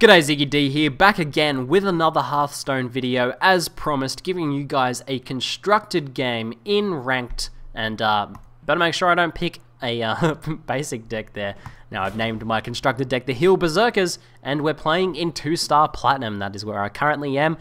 G'day, ZiggyD here, back again with another Hearthstone video, as promised, giving you guys a constructed game in ranked, and better make sure I don't pick a basic deck there. Now I've named my constructed deck the Berserkers, and we're playing in 2-star Platinum. That is where I currently am.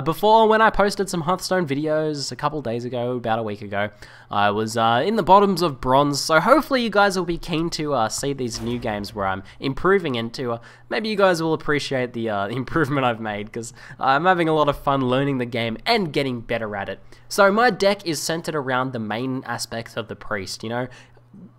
Before, when I posted some Hearthstone videos a couple days ago, about a week ago, I was in the bottoms of Bronze, so hopefully you guys will be keen to see these new games where I'm improving into. Maybe you guys will appreciate the improvement I've made, because I'm having a lot of fun learning the game and getting better at it. So my deck is centered around the main aspects of the Priest, you know,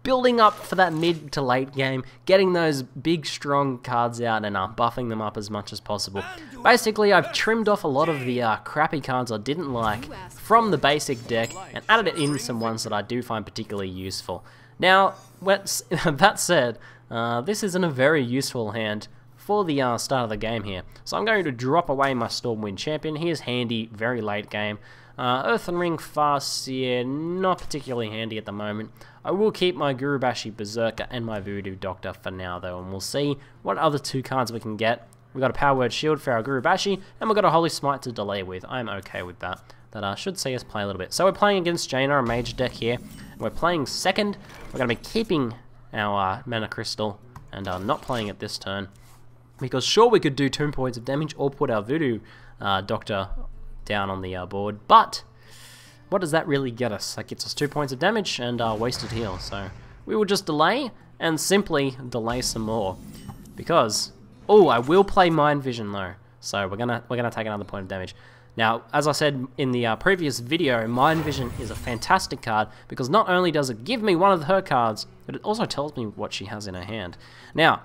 building up for that mid to late game, getting those big strong cards out and buffing them up as much as possible. Basically, I've trimmed off a lot of the crappy cards I didn't like from the basic deck and added in some ones that I do find particularly useful. Now, that said, this isn't a very useful hand for the start of the game here. So I'm going to drop away my Stormwind Champion. He is handy, very late game. Earthen Ring Farseer, not particularly handy at the moment. I will keep my Gurubashi Beserker and my Voodoo Doctor for now though, and we'll see what other two cards we can get. We've got a Power Word Shield for our Gurubashi, and we've got a Holy Smite to delay with. I'm okay with that. That should see us play a little bit. So we're playing against Jaina, a mage deck here. We're playing second. We're going to be keeping our Mana Crystal and not playing it this turn. Because sure, we could do 2 points of damage or put our Voodoo Doctor down on the board, but what does that really get us? That gets us 2 points of damage and wasted heal, so we will just delay and simply delay some more, because I will play Mind Vision though, so we're gonna take another point of damage. Now, as I said in the previous video, Mind Vision is a fantastic card because not only does it give me one of her cards, but it also tells me what she has in her hand. Now,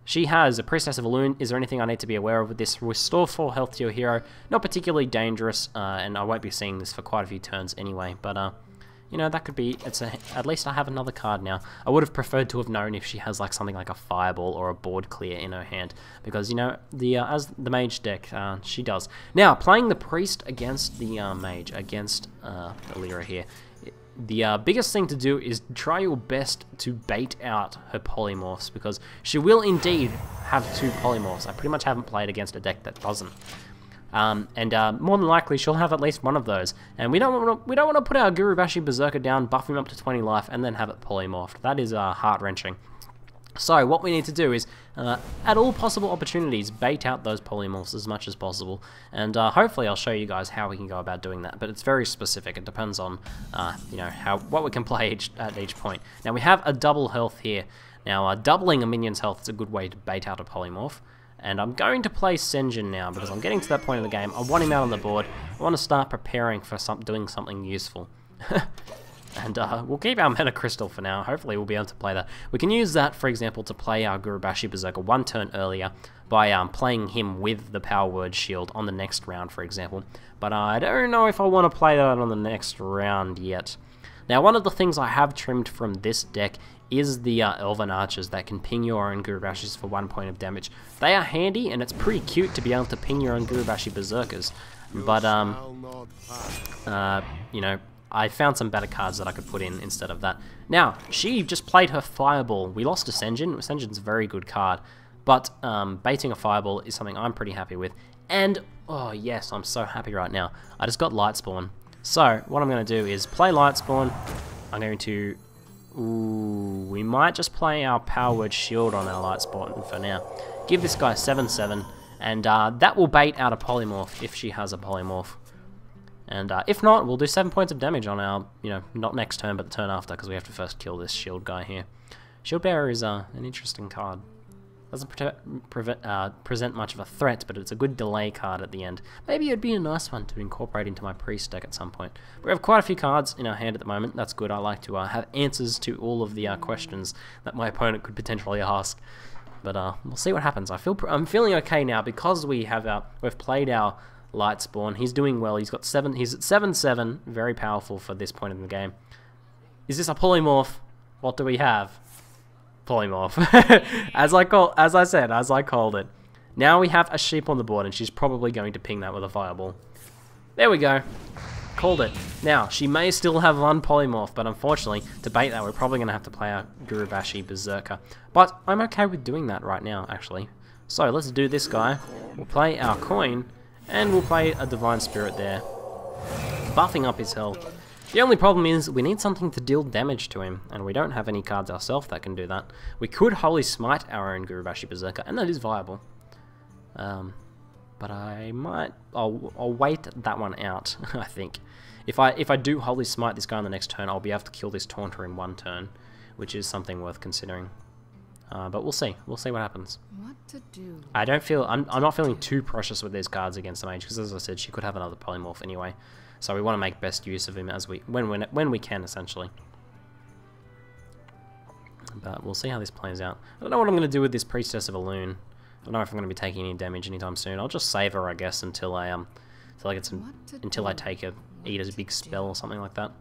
she has a Priestess of Elune. Is there anything I need to be aware of with this? Restore 4 health to your hero. Not particularly dangerous, and I won't be seeing this for quite a few turns anyway. But, you know, that could be... at least I have another card now. I would have preferred to have known if she has like something like a Fireball or a Board Clear in her hand. Because, you know, as the Mage deck, she does. Now, playing the Priest against the Mage, against the Lyra here. The biggest thing to do is try your best to bait out her polymorphs, because she will indeed have 2 polymorphs. I pretty much haven't played against a deck that doesn't. More than likely she'll have at least one of those. And we don't want to put our Gurubashi Beserker down, buff him up to 20 life, and then have it polymorphed. That is heart-wrenching. So what we need to do is, at all possible opportunities, bait out those polymorphs as much as possible, and hopefully I'll show you guys how we can go about doing that. But it's very specific. It depends on, you know, what we can play at each point. Now we have a double health here. Now doubling a minion's health is a good way to bait out a polymorph. And I'm going to play Senjin now because I'm getting to that point in the game. I want him out on the board. I want to start preparing for doing something useful. And we'll keep our Mana Crystal for now. Hopefully we'll be able to play that. We can use that, for example, to play our Gurubashi Berserker 1 turn earlier by playing him with the Power Word Shield on the next round, for example. But I don't know if I want to play that on the next round yet. Now, one of the things I have trimmed from this deck is the Elven Archers that can ping your own Gurubashis for 1 point of damage. They are handy, and it's pretty cute to be able to ping your own Gurubashi Berserkers. But, you know, I found some better cards that I could put in instead of that. Now, she just played her Fireball. We lost to Senjin. Senjin's a very good card, but baiting a Fireball is something I'm pretty happy with. And, oh yes, I'm so happy right now. I just got Lightspawn. So, what I'm going to do is play Lightspawn. I'm going to... we might just play our Power Word Shield on our Lightspawn for now. Give this guy 7/7, and that will bait out a Polymorph if she has a Polymorph. And if not, we'll do 7 points of damage on our, you know, not next turn, but the turn after, because we have to first kill this shield guy here. Shield Bearer is an interesting card. Doesn't present much of a threat, but it's a good delay card at the end. Maybe it'd be a nice one to incorporate into my Priest deck at some point. We have quite a few cards in our hand at the moment. That's good. I like to have answers to all of the questions that my opponent could potentially ask. But we'll see what happens. I'm feeling okay now because we've played our Lightspawn. He's doing well. He's at 7/7. Very powerful for this point in the game. Is this a polymorph? What do we have? Polymorph. as I called it. Now we have a sheep on the board, and she's probably going to ping that with a Fireball. There we go. Called it. Now, she may still have one polymorph, but unfortunately, to bait that, we're probably going to have to play our Gurubashi Beserker. But I'm okay with doing that right now, actually. So let's do this guy. We'll play our coin, and we'll play a Divine Spirit there, buffing up his health. The only problem is we need something to deal damage to him, and we don't have any cards ourselves that can do that. We could Holy Smite our own Gurubashi Berserker, and that is viable. But I'll wait that one out, I think. If I do Holy Smite this guy on the next turn, I'll be able to kill this Taunter in one turn, which is something worth considering. But we'll see. We'll see what happens. What to do? I'm not feeling too precious with these cards against the mage, because as I said, she could have another polymorph anyway. So we want to make best use of him as when we can, essentially. But we'll see how this plays out. I don't know what I'm going to do with this Priestess of Elune. I don't know if I'm going to be taking any damage anytime soon. I'll just save her, I guess, until I take a eat as a big spell or something like that.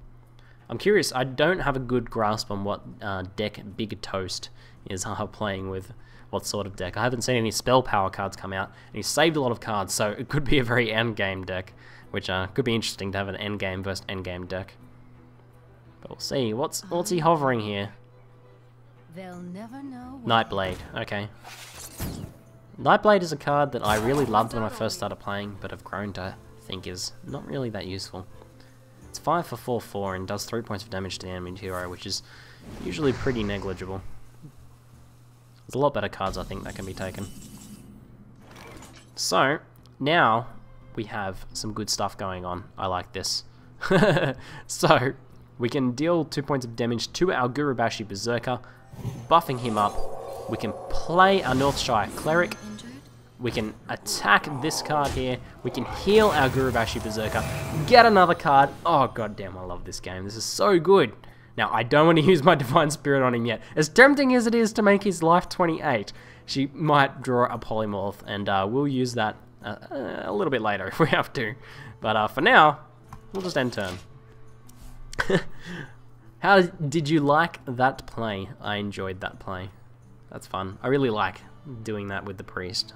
I'm curious. I don't have a good grasp on what deck Big Toast is playing with. What sort of deck? I haven't seen any spell power cards come out, and he's saved a lot of cards, so it could be a very endgame deck, which could be interesting to have an endgame versus endgame deck. But we'll see. What's he hovering here? They'll never know. Nightblade. Okay. Nightblade is a card that I really loved when I first started playing, but I've grown to think is not really that useful. It's 5 for 4/4 and does 3 points of damage to the enemy hero, which is usually pretty negligible. There's a lot better cards, I think, that can be taken. So, now we have some good stuff going on. I like this. So, we can deal 2 points of damage to our Gurubashi Berserker, buffing him up. We can play our Northshire Cleric. We can attack this card here. We can heal our Gurubashi Berserker. Get another card. Oh, goddamn, I love this game. This is so good. Now, I don't want to use my Divine Spirit on him yet. As tempting as it is to make his life 28, she might draw a polymorph, and we'll use that a little bit later if we have to. But for now, we'll just end turn. How did you like that play? I enjoyed that play. That's fun. I really like doing that with the priest,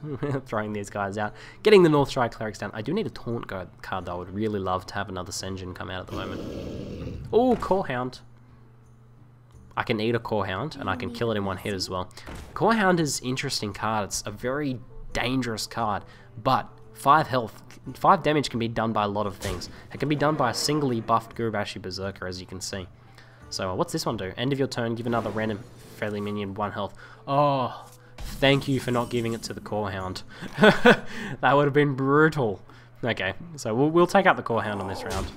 throwing these guys out, getting the Northshire Clerics down. I do need a taunt card though. I would really love to have another Senjin come out at the moment. Oh, Corehound. I can eat a Corehound, and I can kill it in one hit as well. Corehound is an interesting card. It's a very dangerous card, but 5 health, 5 damage can be done by a lot of things. It can be done by a singly buffed Gurubashi Berserker, as you can see. So what's this one do? End of your turn, give another random friendly minion 1 health. Oh, thank you for not giving it to the Corehound. That would have been brutal. Okay, so we'll take out the Corehound on this round.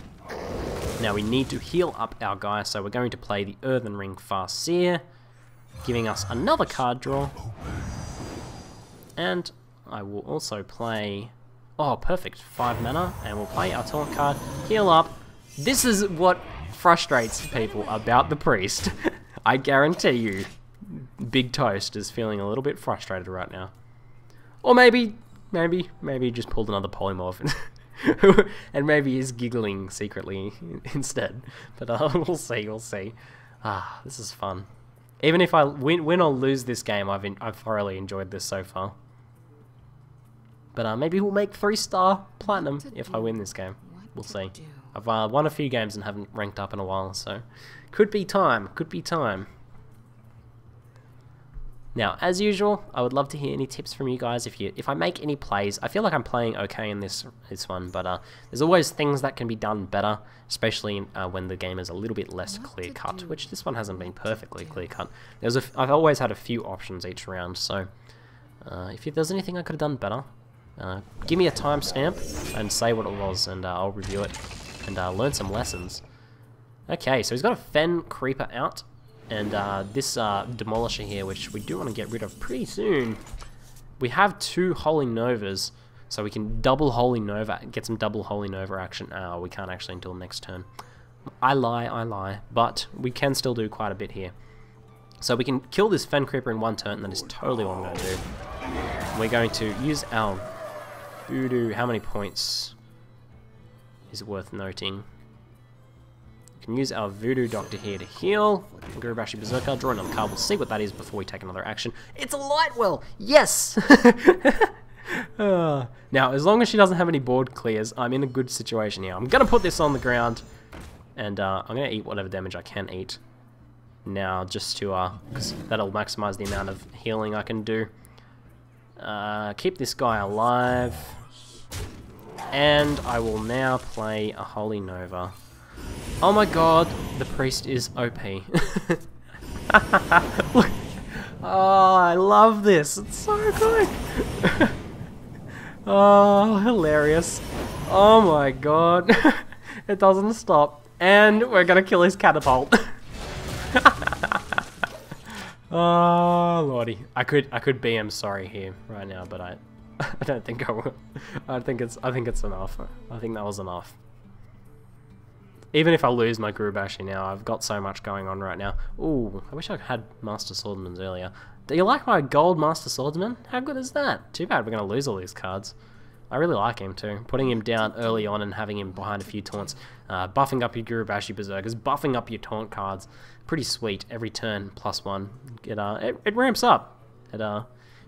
Now we need to heal up our guy, so we're going to play the Earthen Ring Farseer, giving us another card draw. And I will also play... Oh, perfect. 5 mana, and we'll play our taunt card, heal up. This is what frustrates people about the priest. I guarantee you, Big Toast is feeling a little bit frustrated right now. Or maybe he just pulled another polymorph. And maybe he's giggling secretly instead. But we'll see. Ah, this is fun. Even if I win or lose this game, I've thoroughly enjoyed this so far. But maybe we'll make 3-star platinum if I win this game. We'll see. I've won a few games and haven't ranked up in a while, so could be time. Now, as usual, I would love to hear any tips from you guys. If I make any plays, I feel like I'm playing okay in this one, but there's always things that can be done better, especially when the game is a little bit less clear-cut, which this one hasn't been perfectly clear-cut. I've always had a few options each round, so if there's anything I could have done better, give me a timestamp and say what it was, and I'll review it and learn some lessons. Okay, so he's got a Fen Creeper out. And this Demolisher here, which we do want to get rid of pretty soon. We have 2 Holy Novas, so we can double Holy Nova, get some double Holy Nova action. We can't actually until next turn. I lie, but we can still do quite a bit here. So we can kill this Fen Creeper in 1 turn, and that is totally what I'm going to do. We're going to use our Voodoo. How many points is it worth noting? Can use our Voodoo Doctor here to heal. Gurubashi Berserker, draw another card. We'll see what that is before we take another action. It's a Lightwell! Yes! Now, as long as she doesn't have any board clears, I'm in a good situation here. I'm going to put this on the ground, and I'm going to eat whatever damage I can eat. Now, just to, because that'll maximize the amount of healing I can do. Keep this guy alive. And I will now play a Holy Nova. Oh my god, the priest is OP. Look. Oh, I love this. It's so good. Oh, hilarious. Oh my god. It doesn't stop. And we're gonna kill his catapult. Oh lordy. I could BM sorry here right now, but I don't think I will. I think it's enough. I think that was enough. Even if I lose my Gurubashi now, I've got so much going on right now. Ooh, I wish I had Master Swordsman's earlier. Do you like my gold Master Swordsman? How good is that? Too bad we're going to lose all these cards. I really like him too. Putting him down early on and having him behind a few taunts. Buffing up your Gurubashi Beserkers, buffing up your taunt cards. Pretty sweet. Every turn, +1. It ramps up. It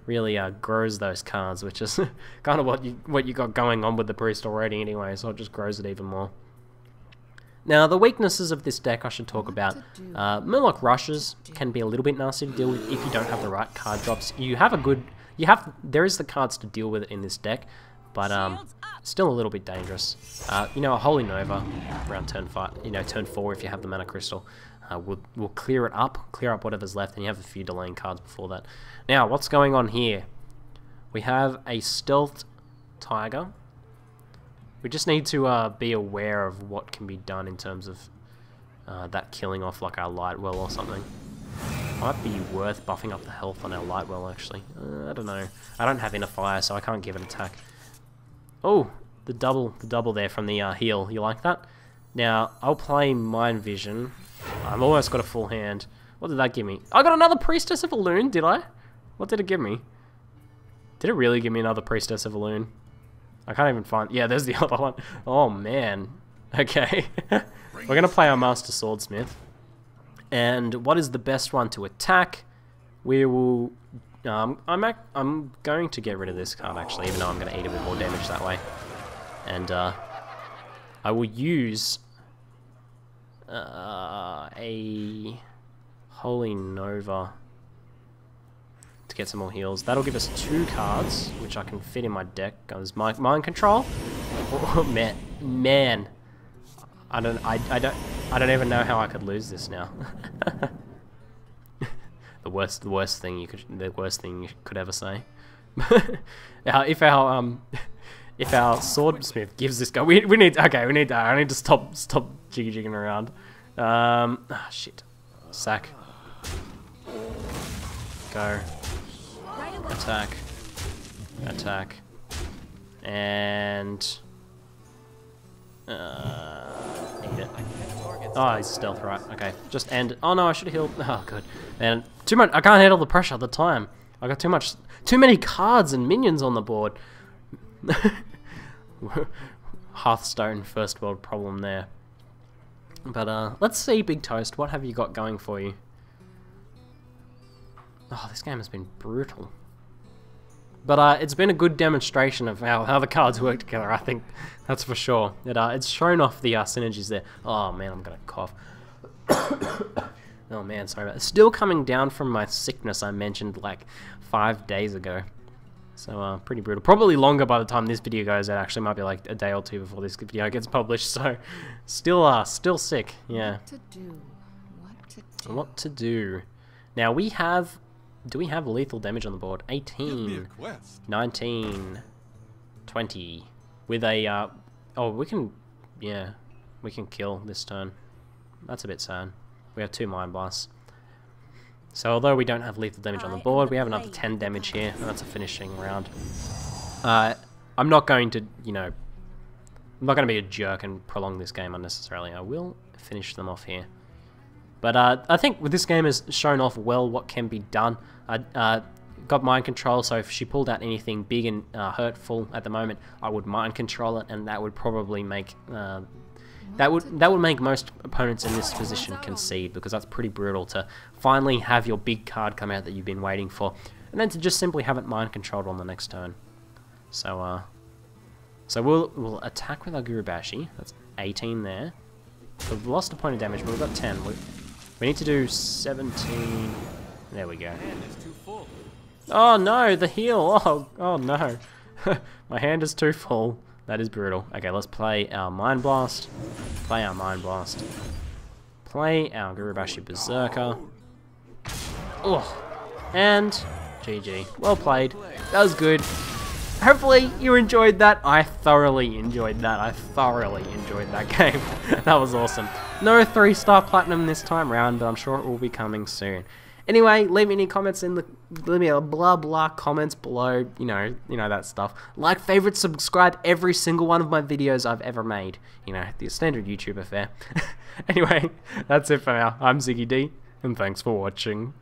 really grows those cards, which is kind of what you got going on with the priest already anyway, so it just grows it even more. Now, the weaknesses of this deck I should talk about. Murloc Rushes can be a little bit nasty to deal with if you don't have the right card drops. There is the cards to deal with it in this deck, but still a little bit dangerous. You know, a Holy Nova around turn 5, turn 4 if you have the Mana Crystal, will clear up whatever's left, and you have a few delaying cards before that. Now, what's going on here? We have a Stealth Tiger. We just need to be aware of what can be done in terms of that killing off like our Lightwell or something. Might be worth buffing up the health on our Lightwell actually. I don't know. I don't have Inner Fire, so I can't give it attack. Oh, the double there from the heal. You like that? Now, I'll play Mind Vision. I've almost got a full hand. What did that give me? I got another Priestess of Elune, did I? What did it give me? Did it really give me another Priestess of Elune? I can't even find... Yeah, there's the other one. Oh, man. Okay. We're going to play our Master Swordsmith. And what is the best one to attack? We will... I'm going to get rid of this card, actually, even though I'm going to eat a bit more damage that way. And I will use a Holy Nova to get some more heals. That'll give us 2 cards, which I can fit in my deck. Goes Mind Control. Oh, man, I don't even know how I could lose this now. the worst thing you could ever say. If our swordsmith gives this guy, we need that. I need to stop jigging around. Shit. Sack. Go. Attack. Attack. And eat it. Oh, he's stealth, right? Okay, just end. Oh no, I should have healed. Oh, good. And too much. I can't handle the pressure at the time. I got too many cards and minions on the board. Hearthstone first world problem there. But let's see, Big Toast. What have you got going for you? Oh, this game has been brutal. But it's been a good demonstration of how the cards work together, I think. That's for sure. It's shown off the synergies there. Oh man, I'm gonna cough. Oh man, sorry about that. Still coming down from my sickness I mentioned like 5 days ago. So pretty brutal. Probably longer by the time this video goes out. Actually, might be like a day or 2 before this video gets published. So still sick. Yeah. What to do? Now we have... Do we have lethal damage on the board? 18, 19, 20. With a, oh, we can kill this turn. That's a bit sad. We have 2 Mind Blasts. So although we don't have lethal damage on the board, we have another 10 damage here, and that's a finishing round. I'm not going to, I'm not going to be a jerk and prolong this game unnecessarily. I will finish them off here. But I think with this game has shown off well what can be done. Got Mind Control, so if she pulled out anything big and hurtful at the moment, I would Mind Control it, and that would probably make that would make most opponents in this position concede, because that's pretty brutal to finally have your big card come out that you've been waiting for, and then to just simply have it Mind Controlled on the next turn. So we'll attack with our Gurubashi. That's 18 there. We've lost a point of damage, but we've got 10. We need to do 17. There we go. Oh no, the heal. Oh no. My hand is too full. That is brutal. Okay, let's play our Mind Blast. Play our Mind Blast. Play our Gurubashi Berserker. Oh, and GG. Well played. That was good. Hopefully you enjoyed that. I thoroughly enjoyed that. I thoroughly enjoyed that game. That was awesome. No 3-star platinum this time round, but I'm sure it will be coming soon. Anyway, leave me any comments in the leave me a blah blah comments below. You know that stuff. Like, favorite, subscribe every single one of my videos I've ever made. You know, the standard YouTube affair. Anyway, that's it for now. I'm ZiggyD, and thanks for watching.